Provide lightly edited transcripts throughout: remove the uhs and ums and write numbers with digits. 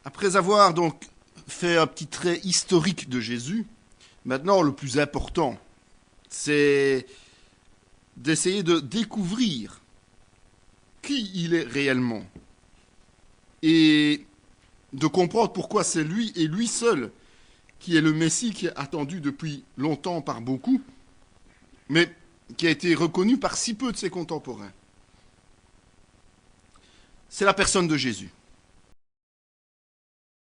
Après avoir donc fait un petit trait historique de Jésus, maintenant le plus important, c'est d'essayer de découvrir qui il est réellement et de comprendre pourquoi c'est lui et lui seul qui est le Messie qui est attendu depuis longtemps par beaucoup, mais qui a été reconnu par si peu de ses contemporains. C'est la personne de Jésus.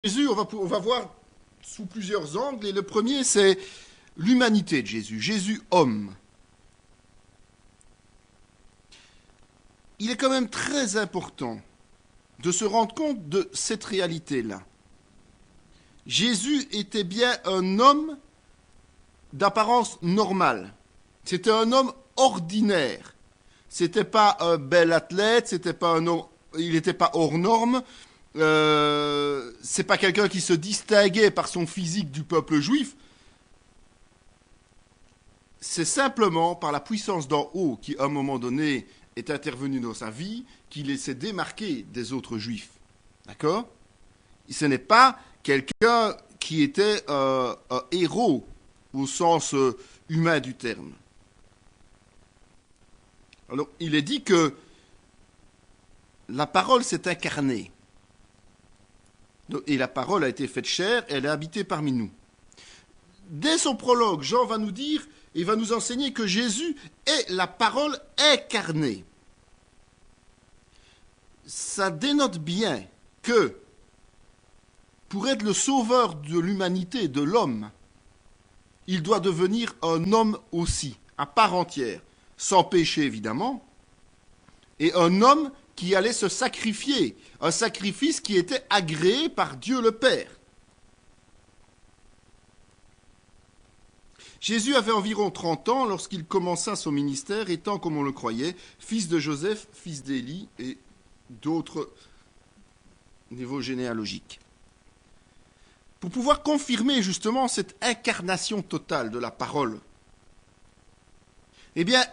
Jésus, on va voir sous plusieurs angles, et le premier, c'est l'humanité de Jésus, Jésus homme. Il est quand même très important de se rendre compte de cette réalité-là. Jésus était bien un homme d'apparence normale. C'était un homme ordinaire. C'était pas un bel athlète, il n'était pas hors norme. C'est pas quelqu'un qui se distinguait par son physique du peuple juif. C'est simplement par la puissance d'en haut qui, à un moment donné, est intervenu dans sa vie, qu'il s'est démarqué des autres juifs. D'accord ? Ce n'est pas quelqu'un qui était un héros au sens humain du terme. Alors, il est dit que la parole s'est incarnée. Et la parole a été faite chair, elle est habitée parmi nous. Dès son prologue, Jean va nous dire, et va nous enseigner que Jésus est la parole incarnée. Ça dénote bien que, pour être le sauveur de l'humanité, de l'homme, il doit devenir un homme aussi, à part entière, sans péché évidemment, et un homme qui allait se sacrifier, un sacrifice qui était agréé par Dieu le Père. Jésus avait environ 30 ans lorsqu'il commença son ministère, étant, comme on le croyait, fils de Joseph, fils d'Élie et d'autres niveaux généalogiques. Pour pouvoir confirmer justement cette incarnation totale de la parole, eh bien,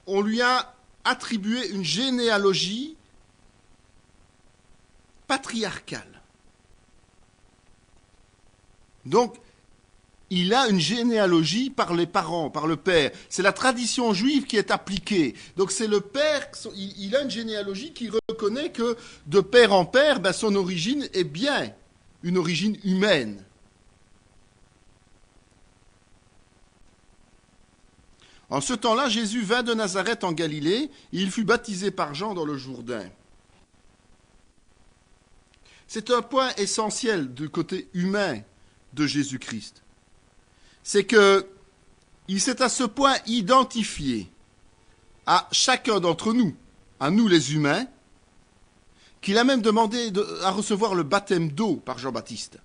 on lui a attribué une généalogie patriarcale. Donc, il a une généalogie par les parents, par le père. C'est la tradition juive qui est appliquée. Donc c'est le père, il a une généalogie qui reconnaît que de père en père, son origine est bien une origine humaine. En ce temps-là, Jésus vint de Nazareth en Galilée, et il fut baptisé par Jean dans le Jourdain. C'est un point essentiel du côté humain de Jésus-Christ. C'est qu'il s'est à ce point identifié à chacun d'entre nous, à nous les humains, qu'il a même demandé à recevoir le baptême d'eau par Jean-Baptiste.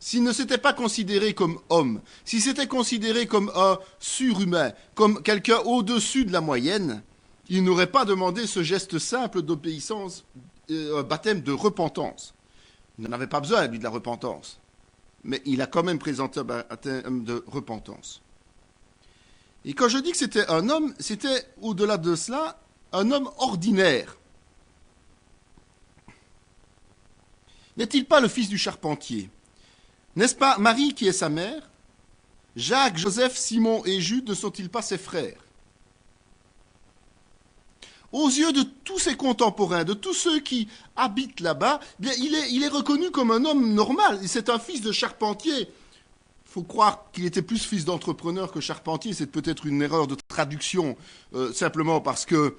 S'il ne s'était pas considéré comme homme, s'il s'était considéré comme un surhumain, comme quelqu'un au-dessus de la moyenne, il n'aurait pas demandé ce geste simple d'obéissance, un baptême de repentance. Il n'en avait pas besoin, lui, de la repentance. Mais il a quand même présenté un baptême de repentance. Et quand je dis que c'était un homme, c'était, au-delà de cela, un homme ordinaire. N'est-il pas le fils du charpentier ? N'est-ce pas Marie qui est sa mère ? Jacques, Joseph, Simon et Jude ne sont-ils pas ses frères ? Aux yeux de tous ses contemporains, de tous ceux qui habitent là-bas, bien, il est reconnu comme un homme normal. C'est un fils de charpentier. Il faut croire qu'il était plus fils d'entrepreneur que charpentier. C'est peut-être une erreur de traduction, simplement parce que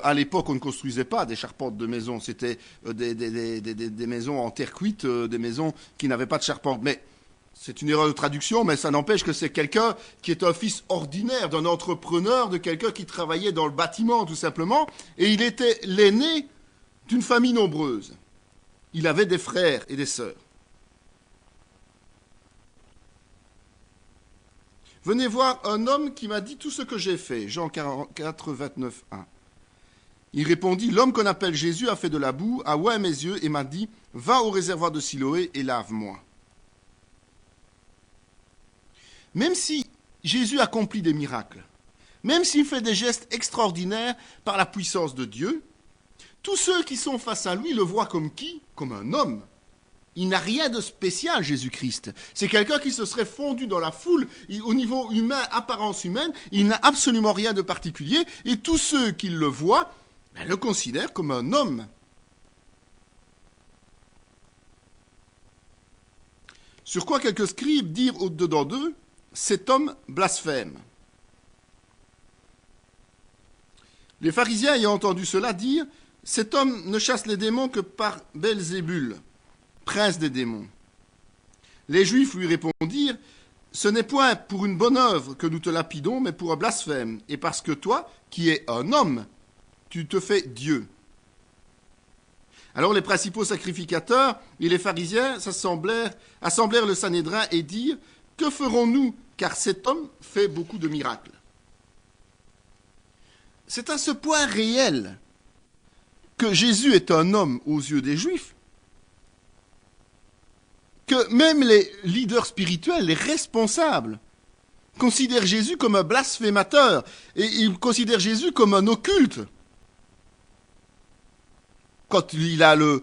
à l'époque, on ne construisait pas des charpentes de maisons. C'était des maisons en terre cuite, des maisons qui n'avaient pas de charpente. Mais c'est une erreur de traduction, mais ça n'empêche que c'est quelqu'un qui est un fils ordinaire, d'un entrepreneur, de quelqu'un qui travaillait dans le bâtiment, tout simplement. Et il était l'aîné d'une famille nombreuse. Il avait des frères et des sœurs. Venez voir un homme qui m'a dit tout ce que j'ai fait. Jean 44, 29, 1. Il répondit, l'homme qu'on appelle Jésus a fait de la boue, a oint mes yeux et m'a dit, va au réservoir de Siloé et lave-moi. Même si Jésus accomplit des miracles, même s'il fait des gestes extraordinaires par la puissance de Dieu, Tous ceux qui sont face à lui le voient comme qui? Comme un homme. Il n'a rien de spécial, Jésus-Christ. C'est quelqu'un qui se serait fondu dans la foule. Au niveau humain, apparence humaine, il n'a absolument rien de particulier. Et tous ceux qui le voient le considèrent comme un homme. Sur quoi quelques scribes dirent au-dedans d'eux, cet homme blasphème. Les pharisiens ayant entendu cela dire, cet homme ne chasse les démons que par Belzébul, prince des démons. Les Juifs lui répondirent, ce n'est point pour une bonne œuvre que nous te lapidons, mais pour un blasphème, et parce que toi, qui es un homme, tu te fais Dieu. Alors les principaux sacrificateurs et les pharisiens assemblèrent le Sanhédrin et dirent, que ferons-nous, car cet homme fait beaucoup de miracles. C'est à ce point réel que Jésus est un homme aux yeux des Juifs, que même les leaders spirituels, les responsables, considèrent Jésus comme un blasphémateur, et ils considèrent Jésus comme un occulte. Quand il a le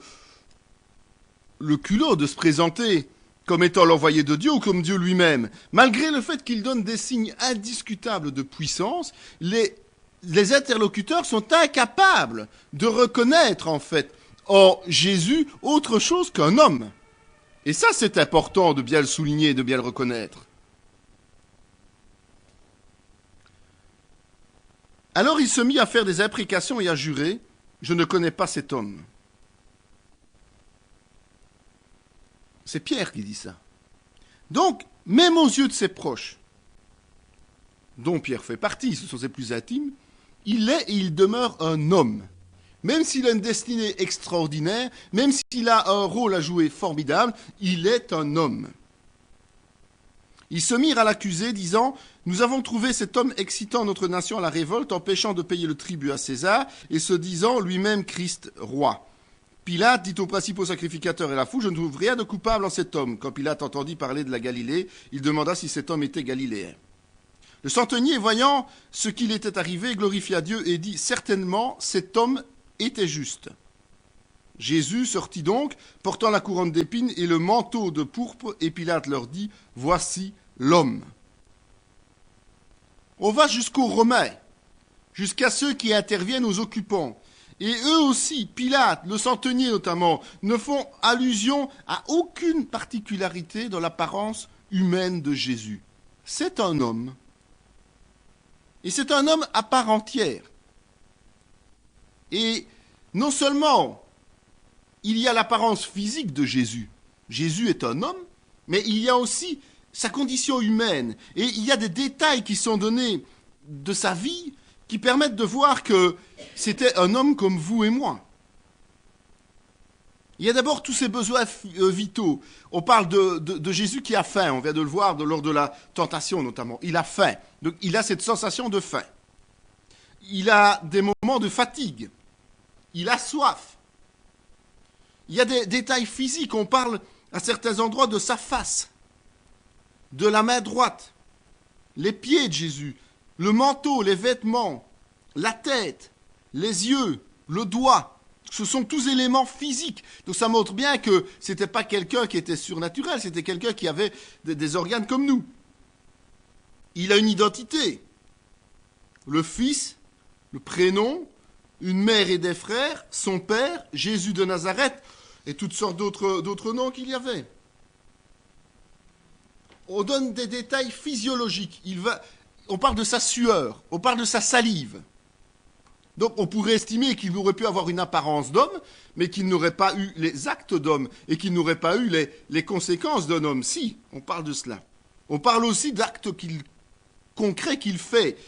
culot de se présenter comme étant l'envoyé de Dieu ou comme Dieu lui-même, malgré le fait qu'il donne des signes indiscutables de puissance, les interlocuteurs sont incapables de reconnaître en fait en Jésus autre chose qu'un homme. Et ça, c'est important de bien le souligner et de bien le reconnaître. Alors il se mit à faire des imprécations et à jurer, je ne connais pas cet homme. C'est Pierre qui dit ça. Donc, même aux yeux de ses proches, dont Pierre fait partie, ce sont ses plus intimes, il est et il demeure un homme. Même s'il a une destinée extraordinaire, même s'il a un rôle à jouer formidable, il est un homme. Ils se mirent à l'accuser, disant « Nous avons trouvé cet homme excitant notre nation à la révolte, empêchant de payer le tribut à César, et se disant lui-même Christ roi. » Pilate dit aux principaux sacrificateurs et à la foule « Je ne trouve rien de coupable en cet homme. » Quand Pilate entendit parler de la Galilée, il demanda si cet homme était galiléen. Le centenier, voyant ce qu'il était arrivé, glorifia Dieu et dit « Certainement, cet homme était juste. » Jésus sortit donc, portant la couronne d'épines et le manteau de pourpre, et Pilate leur dit « Voici l'homme. » On va jusqu'aux Romains, jusqu'à ceux qui interviennent aux occupants. Et eux aussi, Pilate, le centenier notamment, ne font allusion à aucune particularité dans l'apparence humaine de Jésus. C'est un homme. Et c'est un homme à part entière. Et non seulement il y a l'apparence physique de Jésus. Jésus est un homme, mais il y a aussi sa condition humaine. Et il y a des détails qui sont donnés de sa vie qui permettent de voir que c'était un homme comme vous et moi. Il y a d'abord tous ses besoins vitaux. On parle de Jésus qui a faim, on vient de le voir lors de la tentation notamment. Il a faim, donc il a cette sensation de faim. Il a des moments de fatigue. Il a soif. Il y a des détails physiques, on parle à certains endroits de sa face, de la main droite, les pieds de Jésus, le manteau, les vêtements, la tête, les yeux, le doigt. Ce sont tous éléments physiques. Donc ça montre bien que ce n'était pas quelqu'un qui était surnaturel, c'était quelqu'un qui avait des organes comme nous. Il a une identité. Le Fils, le prénom, une mère et des frères, son père, Jésus de Nazareth, et toutes sortes d'autres noms qu'il y avait. On donne des détails physiologiques. On parle de sa sueur, on parle de sa salive. Donc on pourrait estimer qu'il aurait pu avoir une apparence d'homme, mais qu'il n'aurait pas eu les actes d'homme, et qu'il n'aurait pas eu les conséquences d'un homme. Si, on parle de cela. On parle aussi d'actes concrets qu'il fait.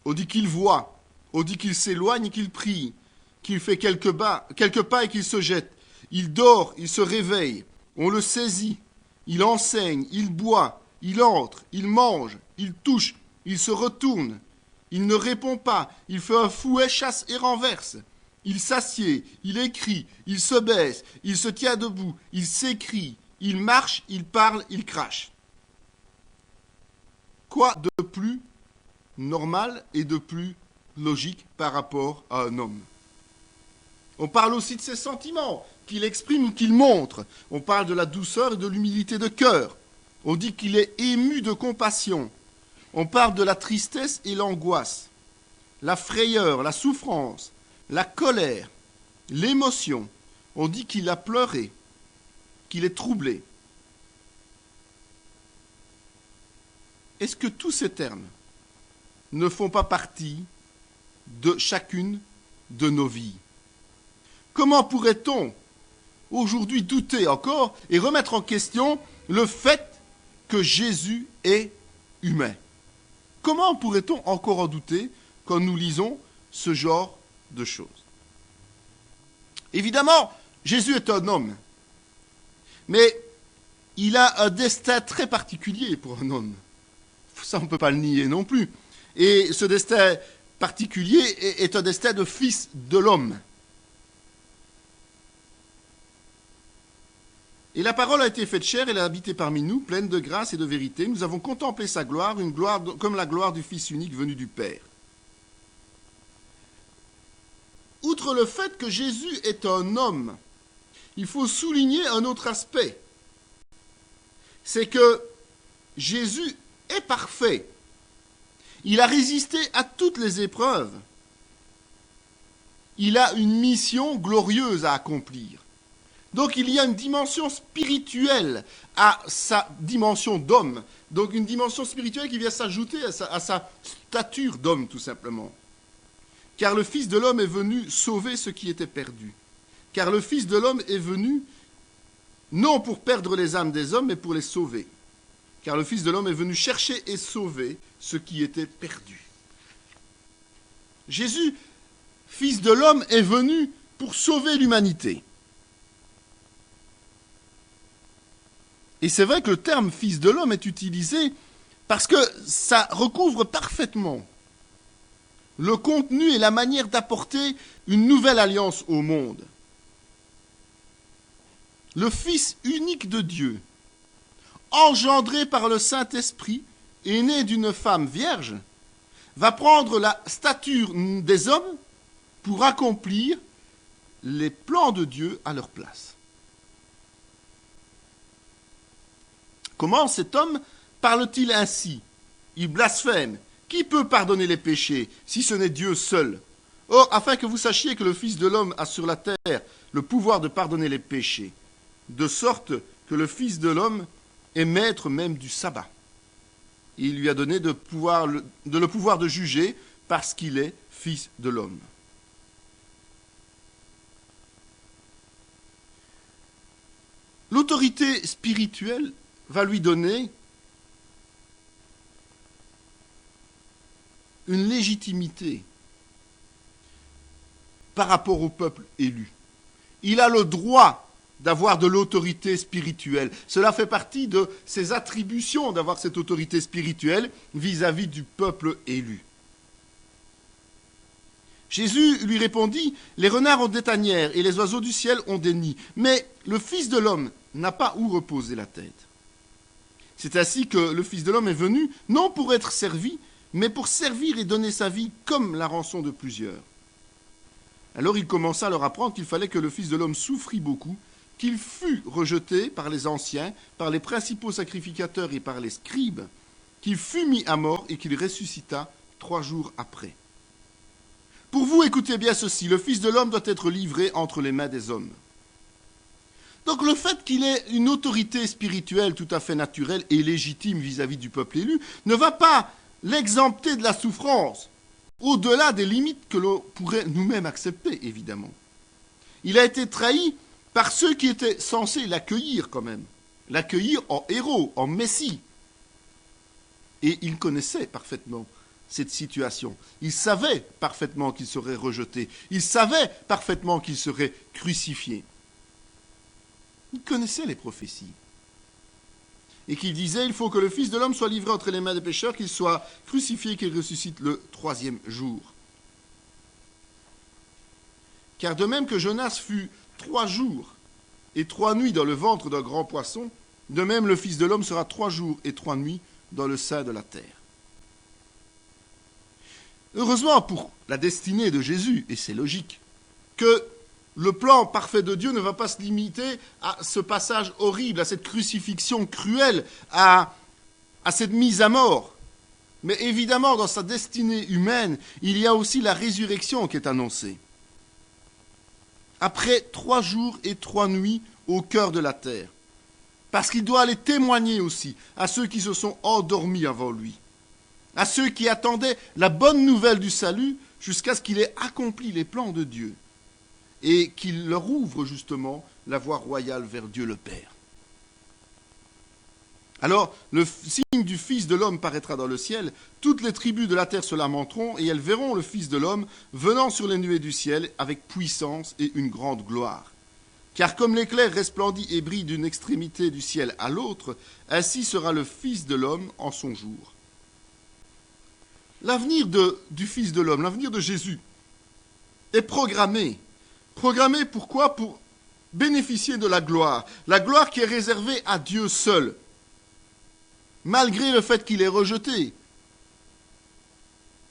On dit qu'il voit, on dit qu'il s'éloigne et qu'il prie, qu'il fait quelques pas et qu'il se jette. Il dort, il se réveille, on le saisit, il enseigne, il boit, il entre, il mange, il touche, il se retourne, il ne répond pas, il fait un fouet, chasse et renverse, il s'assied, il écrit, il se baisse, il se tient debout, il s'écrie, il marche, il parle, il crache. Quoi de plus normal et de plus logique par rapport à un homme? On parle aussi de ses sentiments, qu'il exprime ou qu'il montre. On parle de la douceur et de l'humilité de cœur. On dit qu'il est ému de compassion. On parle de la tristesse et l'angoisse, la frayeur, la souffrance, la colère, l'émotion. On dit qu'il a pleuré, qu'il est troublé. Est-ce que tous ces termes ne font pas partie de chacune de nos vies? Comment pourrait-on aujourd'hui douter encore et remettre en question le fait que Jésus est humain? Comment pourrait-on encore en douter quand nous lisons ce genre de choses? Évidemment, Jésus est un homme, mais il a un destin très particulier pour un homme. Ça, on ne peut pas le nier non plus. Et ce destin particulier est un destin de fils de l'homme. Et la parole a été faite chair, elle a habité parmi nous, pleine de grâce et de vérité. Nous avons contemplé sa gloire, une gloire comme la gloire du Fils unique venu du Père. Outre le fait que Jésus est un homme, il faut souligner un autre aspect. C'est que Jésus est parfait. Il a résisté à toutes les épreuves. Il a une mission glorieuse à accomplir. Donc il y a une dimension spirituelle à sa dimension d'homme. Donc une dimension spirituelle qui vient s'ajouter à sa stature d'homme, tout simplement. Car le Fils de l'homme est venu sauver ce qui était perdu. Car le Fils de l'homme est venu non pour perdre les âmes des hommes, mais pour les sauver. Car le Fils de l'homme est venu chercher et sauver ce qui était perdu. Jésus, Fils de l'homme, est venu pour sauver l'humanité. Et c'est vrai que le terme « fils de l'homme » est utilisé parce que ça recouvre parfaitement le contenu et la manière d'apporter une nouvelle alliance au monde. Le Fils unique de Dieu, engendré par le Saint-Esprit et né d'une femme vierge, va prendre la stature des hommes pour accomplir les plans de Dieu à leur place. Comment cet homme parle-t-il ainsi? Il blasphème. Qui peut pardonner les péchés, si ce n'est Dieu seul? Or, afin que vous sachiez que le Fils de l'homme a sur la terre le pouvoir de pardonner les péchés, de sorte que le Fils de l'homme est maître même du sabbat. Il lui a donné le pouvoir de juger parce qu'il est Fils de l'homme. L'autorité spirituelle va lui donner une légitimité par rapport au peuple élu. Il a le droit d'avoir de l'autorité spirituelle. Cela fait partie de ses attributions d'avoir cette autorité spirituelle vis-à-vis du peuple élu. Jésus lui répondit, « Les renards ont des tanières et les oiseaux du ciel ont des nids, mais le Fils de l'homme n'a pas où reposer la tête. » C'est ainsi que le Fils de l'homme est venu, non pour être servi, mais pour servir et donner sa vie comme la rançon de plusieurs. Alors il commença à leur apprendre qu'il fallait que le Fils de l'homme souffrit beaucoup, qu'il fût rejeté par les anciens, par les principaux sacrificateurs et par les scribes, qu'il fût mis à mort et qu'il ressuscita 3 jours après. Pour vous, écoutez bien ceci, le Fils de l'homme doit être livré entre les mains des hommes. Donc le fait qu'il ait une autorité spirituelle tout à fait naturelle et légitime vis-à-vis du peuple élu ne va pas l'exempter de la souffrance, au-delà des limites que l'on pourrait nous-mêmes accepter, évidemment. Il a été trahi par ceux qui étaient censés l'accueillir quand même, l'accueillir en héros, en messie. Et il connaissait parfaitement cette situation. Il savait parfaitement qu'il serait rejeté. Il savait parfaitement qu'il serait crucifié. Il connaissait les prophéties. Et qu'il disait, il faut que le Fils de l'homme soit livré entre les mains des pécheurs, qu'il soit crucifié, qu'il ressuscite le 3e jour. Car de même que Jonas fut 3 jours et 3 nuits dans le ventre d'un grand poisson, de même le Fils de l'homme sera 3 jours et 3 nuits dans le sein de la terre. Heureusement pour la destinée de Jésus, et c'est logique, que le plan parfait de Dieu ne va pas se limiter à ce passage horrible, à cette crucifixion cruelle, à cette mise à mort. Mais évidemment, dans sa destinée humaine, il y a aussi la résurrection qui est annoncée. Après 3 jours et 3 nuits au cœur de la terre. Parce qu'il doit aller témoigner aussi à ceux qui se sont endormis avant lui, à ceux qui attendaient la bonne nouvelle du salut jusqu'à ce qu'il ait accompli les plans de Dieu et qu'il leur ouvre justement la voie royale vers Dieu le Père. Alors, le signe du Fils de l'homme paraîtra dans le ciel, toutes les tribus de la terre se lamenteront, et elles verront le Fils de l'homme venant sur les nuées du ciel avec puissance et une grande gloire. Car comme l'éclair resplendit et brille d'une extrémité du ciel à l'autre, ainsi sera le Fils de l'homme en son jour. L'avenir du Fils de l'homme, l'avenir de Jésus, est programmé. Programmé pourquoi ? Pour bénéficier de la gloire qui est réservée à Dieu seul. Malgré le fait qu'il est rejeté,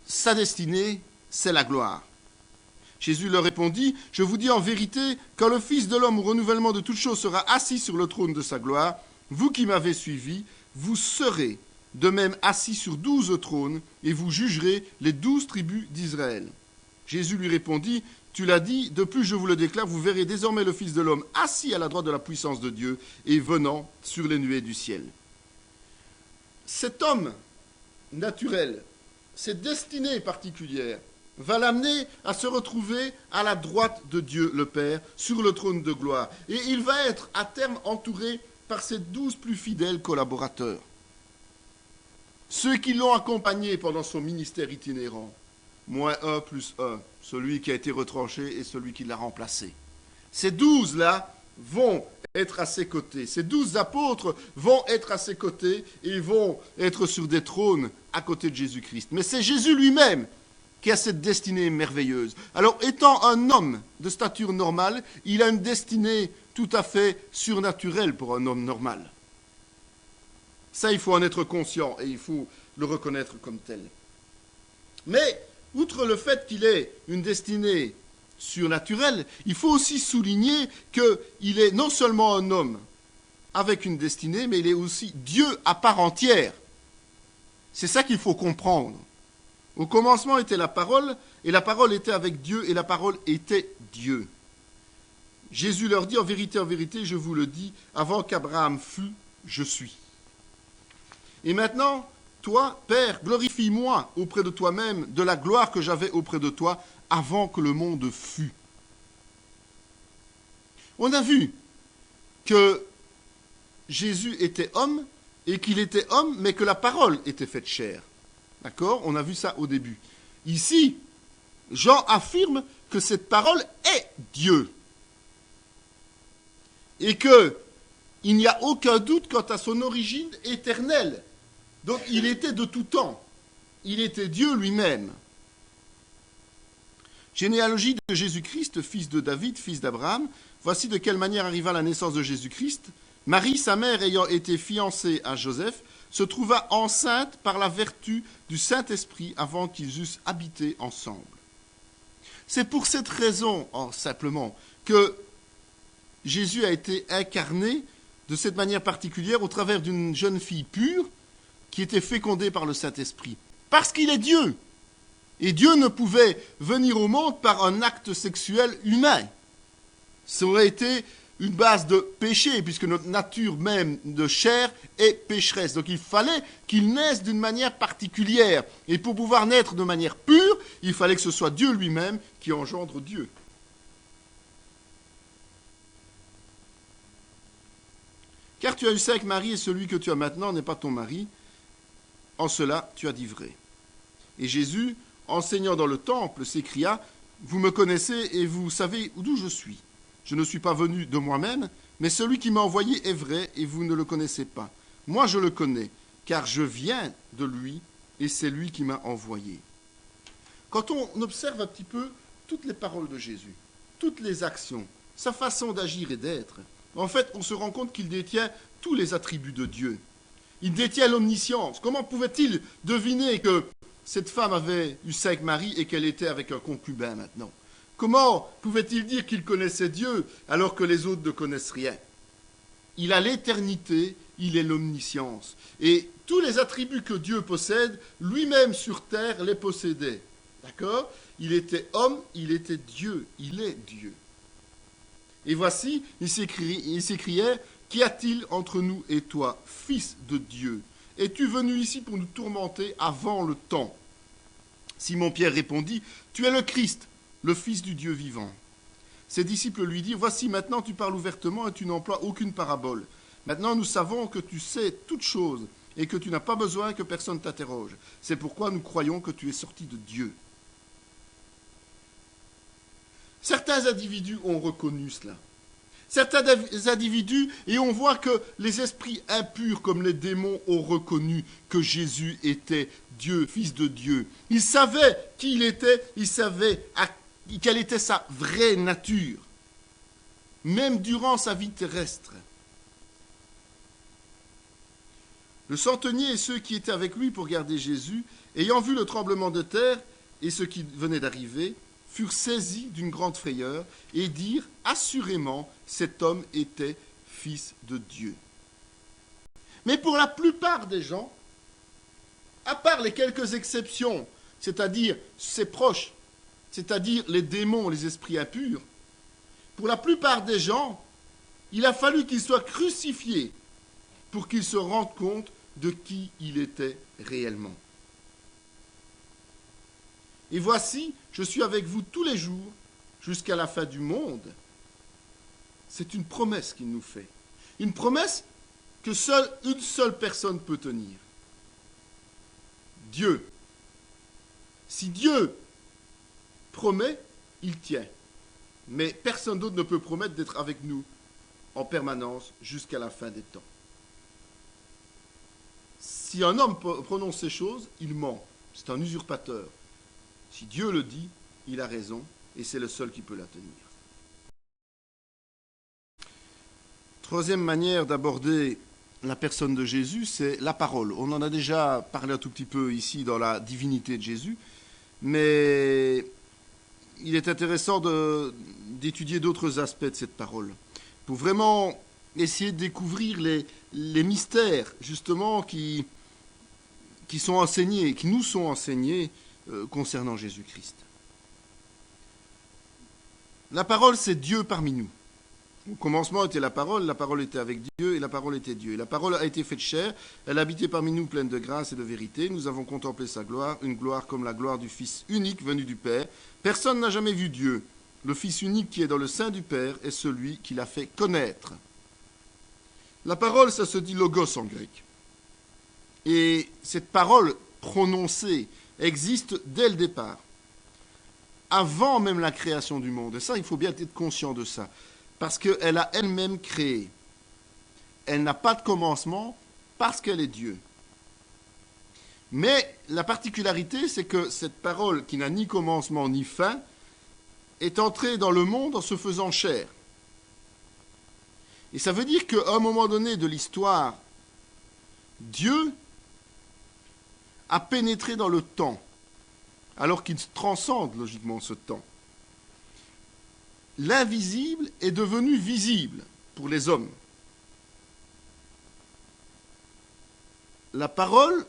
sa destinée, c'est la gloire. Jésus leur répondit, « Je vous dis en vérité, quand le Fils de l'homme au renouvellement de toutes choses sera assis sur le trône de sa gloire, vous qui m'avez suivi, vous serez de même assis sur 12 trônes, et vous jugerez les 12 tribus d'Israël. » Jésus lui répondit, « Tu l'as dit, de plus je vous le déclare, vous verrez désormais le Fils de l'homme assis à la droite de la puissance de Dieu et venant sur les nuées du ciel. » Cet homme naturel, cette destinée particulière, va l'amener à se retrouver à la droite de Dieu le Père, sur le trône de gloire. Et il va être à terme entouré par ses 12 plus fidèles collaborateurs. Ceux qui l'ont accompagné pendant son ministère itinérant, moins 1 plus 1, celui qui a été retranché et celui qui l'a remplacé. Ces 12-là vont être à ses côtés. Ces 12 apôtres vont être à ses côtés et vont être sur des trônes à côté de Jésus-Christ. Mais c'est Jésus lui-même qui a cette destinée merveilleuse. Alors, étant un homme de stature normale, il a une destinée tout à fait surnaturelle pour un homme normal. Ça, il faut en être conscient et il faut le reconnaître comme tel. Mais, outre le fait qu'il ait une destinée surnaturelle, il faut aussi souligner qu'il est non seulement un homme avec une destinée, mais il est aussi Dieu à part entière. C'est ça qu'il faut comprendre. Au commencement était la parole, et la parole était avec Dieu, et la parole était Dieu. Jésus leur dit, en vérité, je vous le dis, avant qu'Abraham fût, je suis. Et maintenant, toi, Père, glorifie-moi auprès de toi-même de la gloire que j'avais auprès de toi avant que le monde fût. On a vu que Jésus était homme, et qu'il était homme, mais que la parole était faite chair. D'accord ? On a vu ça au début. Ici, Jean affirme que cette parole est Dieu. Et qu'il n'y a aucun doute quant à son origine éternelle. Donc il était de tout temps. Il était Dieu lui-même. Généalogie de Jésus-Christ, fils de David, fils d'Abraham. Voici de quelle manière arriva la naissance de Jésus-Christ. Marie, sa mère, ayant été fiancée à Joseph, se trouva enceinte par la vertu du Saint-Esprit avant qu'ils eussent habité ensemble. C'est pour cette raison, simplement, que Jésus a été incarné de cette manière particulière au travers d'une jeune fille pure qui était fécondée par le Saint-Esprit. Parce qu'il est Dieu. Et Dieu ne pouvait venir au monde par un acte sexuel humain. Ça aurait été une base de péché, puisque notre nature même de chair est pécheresse. Donc il fallait qu'il naisse d'une manière particulière. Et pour pouvoir naître de manière pure, il fallait que ce soit Dieu lui-même qui engendre Dieu. Car tu as eu ça avec Marie, et celui que tu as maintenant n'est pas ton mari. En cela, tu as dit vrai. Et Jésus, enseignant dans le temple, s'écria, « Vous me connaissez et vous savez d'où je suis. Je ne suis pas venu de moi-même, mais celui qui m'a envoyé est vrai et vous ne le connaissez pas. Moi, je le connais, car je viens de lui et c'est lui qui m'a envoyé. » Quand on observe un petit peu toutes les paroles de Jésus, toutes les actions, sa façon d'agir et d'être, en fait, on se rend compte qu'il détient tous les attributs de Dieu. Il détient l'omniscience. Comment pouvait-il deviner que cette femme avait eu ça avec Marie et qu'elle était avec un concubin maintenant ? Comment pouvait-il dire qu'il connaissait Dieu alors que les autres ne connaissent rien? Il a l'éternité, il est l'omniscience. Et tous les attributs que Dieu possède, lui-même sur terre les possédait. D'accord? Il était homme, il était Dieu, il est Dieu. Et voici, il s'écriait, qu'y a-t-il entre nous et toi, fils de Dieu? Es-tu venu ici pour nous tourmenter avant le temps? Simon-Pierre répondit, tu es le Christ, le Fils du Dieu vivant. Ses disciples lui dirent, voici maintenant tu parles ouvertement et tu n'emploies aucune parabole. Maintenant nous savons que tu sais toutes choses et que tu n'as pas besoin que personne t'interroge. C'est pourquoi nous croyons que tu es sorti de Dieu. Certains individus ont reconnu cela. Certains individus, et on voit que les esprits impurs comme les démons ont reconnu que Jésus était Dieu, Fils de Dieu. Ils savaient qui il était, ils savaient quelle était sa vraie nature, même durant sa vie terrestre. Le centenier et ceux qui étaient avec lui pour garder Jésus, ayant vu le tremblement de terre et ce qui venait d'arriver, furent saisis d'une grande frayeur et dirent assurément cet homme était fils de Dieu. Mais pour la plupart des gens, à part les quelques exceptions, c'est-à-dire ses proches, c'est-à-dire les démons, les esprits impurs, pour la plupart des gens, il a fallu qu'il soit crucifié pour qu'ils se rendent compte de qui il était réellement. Et voici, je suis avec vous tous les jours jusqu'à la fin du monde. C'est une promesse qu'il nous fait. Une promesse que une seule personne peut tenir. Dieu. Si Dieu promet, il tient. Mais personne d'autre ne peut promettre d'être avec nous en permanence jusqu'à la fin des temps. Si un homme prononce ces choses, il ment. C'est un usurpateur. Si Dieu le dit, il a raison, et c'est le seul qui peut la tenir. Troisième manière d'aborder la personne de Jésus, c'est la parole. On en a déjà parlé un tout petit peu ici dans la divinité de Jésus, mais il est intéressant d'étudier d'autres aspects de cette parole, pour vraiment essayer de découvrir les mystères, justement, qui sont enseignés, qui nous sont enseignés concernant Jésus-Christ. La parole, c'est Dieu parmi nous. Au commencement était la parole était avec Dieu et la parole était Dieu. Et la parole a été faite chair, elle habitait parmi nous pleine de grâce et de vérité. Nous avons contemplé sa gloire, une gloire comme la gloire du Fils unique venu du Père. Personne n'a jamais vu Dieu. Le Fils unique qui est dans le sein du Père est celui qui l'a fait connaître. La parole, ça se dit logos en grec. Et cette parole prononcée existe dès le départ, avant même la création du monde. Et ça, il faut bien être conscient de ça, parce qu'elle a elle-même créé. Elle n'a pas de commencement parce qu'elle est Dieu. Mais la particularité, c'est que cette parole qui n'a ni commencement ni fin est entrée dans le monde en se faisant chair. Et ça veut dire qu'à un moment donné de l'histoire, Dieu a pénétré dans le temps, alors qu'il transcende logiquement ce temps. L'invisible est devenu visible pour les hommes. La parole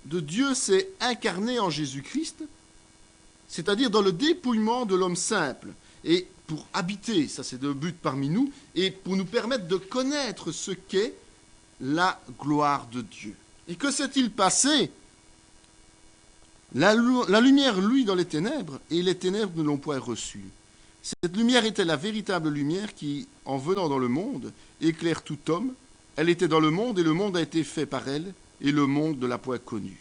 de Dieu s'est incarnée en Jésus-Christ, c'est-à-dire dans le dépouillement de l'homme simple, et pour habiter, ça c'est le but parmi nous, et pour nous permettre de connaître ce qu'est la gloire de Dieu. Et que s'est-il passé ? La lumière luit dans les ténèbres, et les ténèbres ne l'ont point reçue. Cette lumière était la véritable lumière qui, en venant dans le monde, éclaire tout homme. Elle était dans le monde, et le monde a été fait par elle, et le monde ne l'a point connue.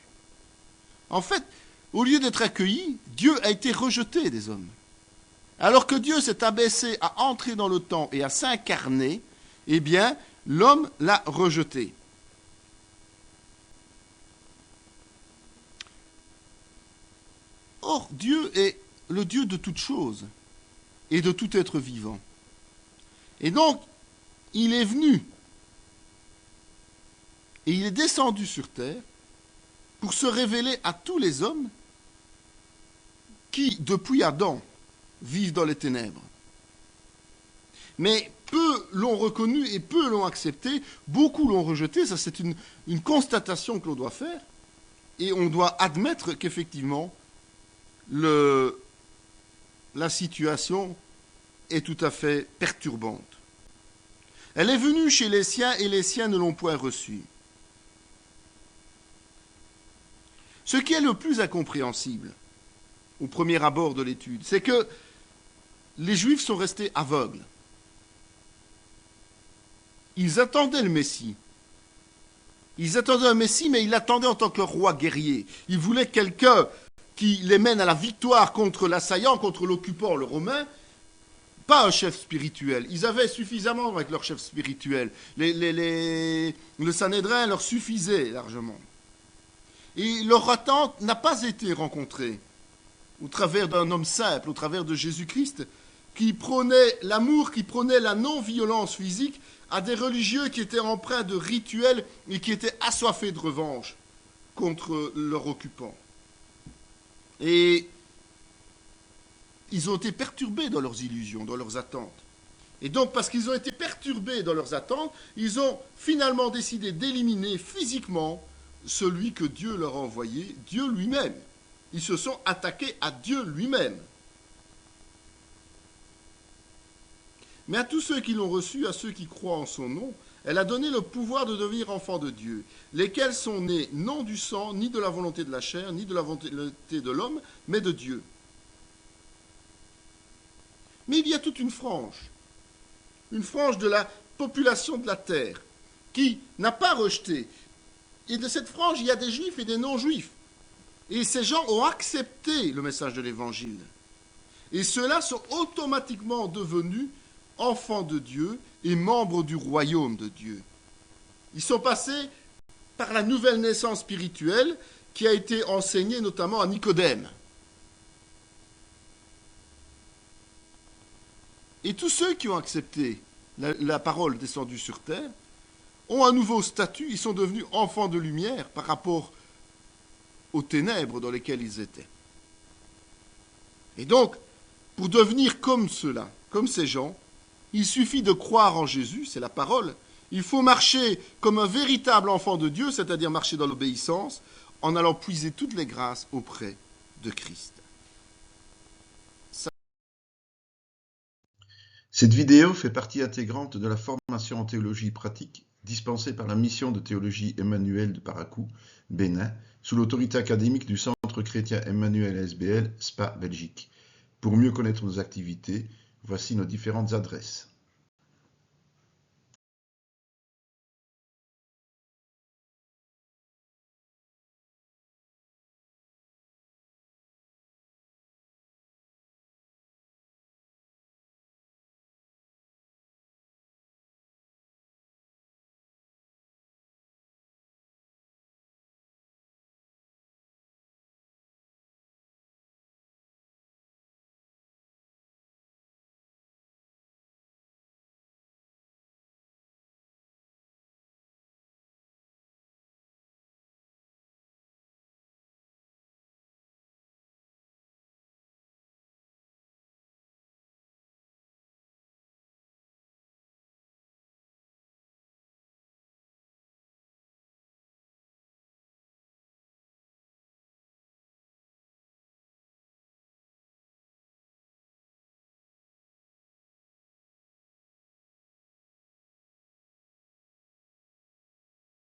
En fait, au lieu d'être accueilli, Dieu a été rejeté des hommes. Alors que Dieu s'est abaissé à entrer dans le temps et à s'incarner, eh bien, l'homme l'a rejeté. Or, Dieu est le Dieu de toutes choses et de tout être vivant. Et donc, il est venu et il est descendu sur terre pour se révéler à tous les hommes qui, depuis Adam, vivent dans les ténèbres. Mais peu l'ont reconnu et peu l'ont accepté, beaucoup l'ont rejeté, ça c'est une constatation que l'on doit faire, et on doit admettre qu'effectivement, la situation est tout à fait perturbante. Elle est venue chez les siens et les siens ne l'ont point reçue. Ce qui est le plus incompréhensible au premier abord de l'étude, c'est que les Juifs sont restés aveugles. Ils attendaient le Messie. Ils attendaient un Messie, mais ils l'attendaient en tant que roi guerrier. Ils voulaient quelqu'un qui les mène à la victoire contre l'assaillant, contre l'occupant, le Romain, pas un chef spirituel. Ils avaient suffisamment avec leur chef spirituel. Le Sanhédrin leur suffisait largement. Et leur attente n'a pas été rencontrée au travers d'un homme simple, au travers de Jésus-Christ, qui prônait l'amour, qui prônait la non-violence physique à des religieux qui étaient empreints de rituels et qui étaient assoiffés de revanche contre leurs occupants. Et ils ont été perturbés dans leurs illusions, dans leurs attentes. Et donc, parce qu'ils ont été perturbés dans leurs attentes, ils ont finalement décidé d'éliminer physiquement celui que Dieu leur a envoyé, Dieu lui-même. Ils se sont attaqués à Dieu lui-même. Mais à tous ceux qui l'ont reçu, à ceux qui croient en son nom, elle a donné le pouvoir de devenir enfants de Dieu, lesquels sont nés non du sang, ni de la volonté de la chair, ni de la volonté de l'homme, mais de Dieu. Mais il y a toute une frange de la population de la terre, qui n'a pas rejeté. Et de cette frange, il y a des juifs et des non-juifs. Et ces gens ont accepté le message de l'Évangile. Et ceux-là sont automatiquement devenus enfants de Dieu et membres du royaume de Dieu. Ils sont passés par la nouvelle naissance spirituelle qui a été enseignée notamment à Nicodème. Et tous ceux qui ont accepté la parole descendue sur terre ont un nouveau statut, ils sont devenus enfants de lumière par rapport aux ténèbres dans lesquelles ils étaient. Et donc, pour devenir comme ceux-là, comme ces gens, il suffit de croire en Jésus, c'est la parole. Il faut marcher comme un véritable enfant de Dieu, c'est-à-dire marcher dans l'obéissance, en allant puiser toutes les grâces auprès de Christ. Cette vidéo fait partie intégrante de la formation en théologie pratique dispensée par la mission de théologie Emmanuel de Parakou, Bénin, sous l'autorité académique du Centre chrétien Emmanuel SBL, Spa, Belgique. Pour mieux connaître nos activités, voici nos différentes adresses.